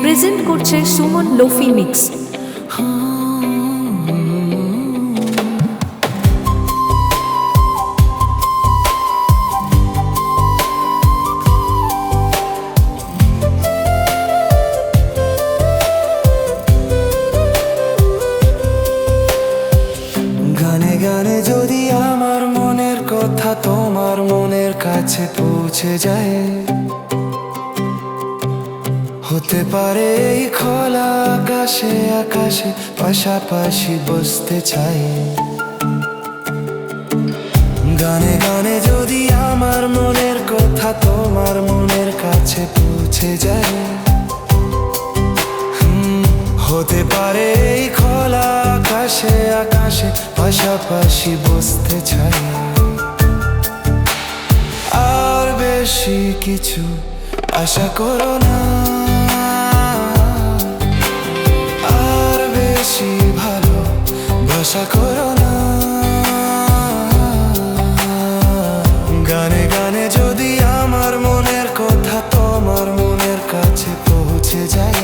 Present করছে Suman lo-fi mix. গানে গানে যদি আমার মনের কথা তোমার মনের কাছে পৌঁছে যায়, হতে পারে এই খোলা আকাশে আকাশে পাশাপাশি বসতে চাই। গানে গানে যদি আমার মনের কথা তোমার মনের কাছে পৌঁছে যায়, হতে পারে এই খোলা আকাশে আকাশে পাশাপাশি বসতে চাই। আর বেশি কিছু আশা করো না, আর বেশি ভালোবাসা করো না। গানে গানে যদি আমার মনের কথা তোমার মনের কাছে পৌঁছে যায়,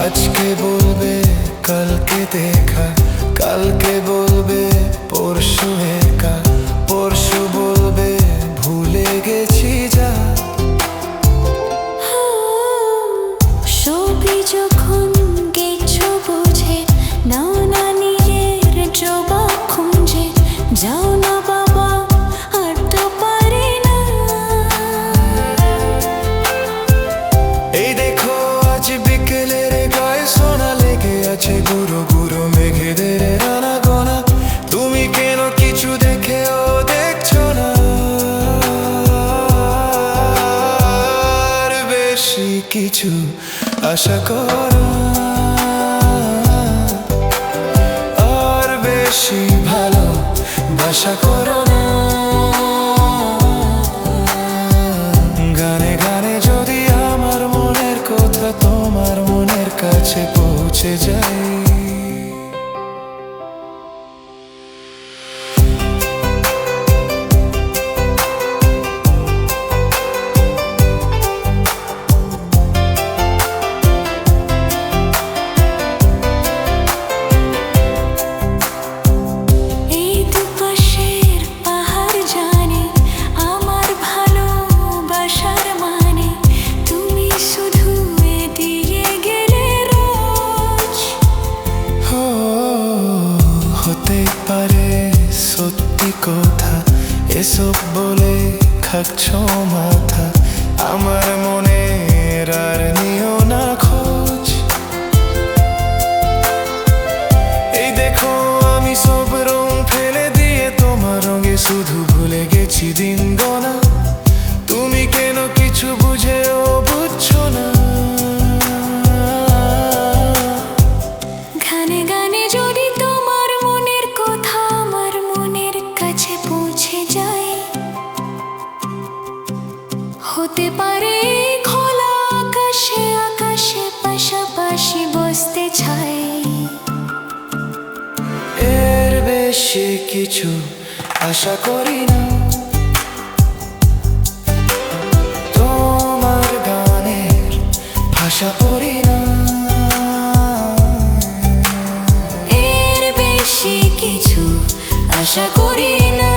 আজকে বলবে কালকে দেখা, কালকে বলবে পরশু একা, পরশু বলবে ভুলে গেছি যা। সবই যখন গেছো বুঝে নাও না নিজের জবাব খুঁজে, যাও না বাবা আর তো পারি না। এই দেখো আজ বিকেলের গায়ে সোনা লেগে আছে, গুরু গুরু মেঘেদের রানা গোনা। তুমি কেন কিছু দেখেও দেখছো না? আর বেশি কিছু আশা করো, আর বেশি ভালোবাসা করো না। গানে গানে যদি আমার মনের কথা তোমার মনের কাছে পৌঁছে যায়, এই দুপাশের পাহাড় জানে আমার ভালোবাসার মানে, তুমি শুধু দিয়ে গেলে রোজ। হতে পারে সত্যি কথা এসব বলে খাচ্ছ মাথা, আমার মনের আর নিও না খোঁজ। এই দেখো আমি সব রং ফেলে দিয়ে তোমার রঙে শুধু ভুলে গেছি দিন গোনা। তুমি কেন কিছু বুঝেও বুঝছো না? গানে গানে যদি তোমার মনের কথা আমার মনের কাছে পৌঁছে যায়, হতে পারে খোলা আকাশে আকাশে পাশাপাশি বসতে চাই। এর বেশি কিছু আশা করি না, তোমার গানের ভাষা পড়ি না। এর বেশি কিছু আশা করি না।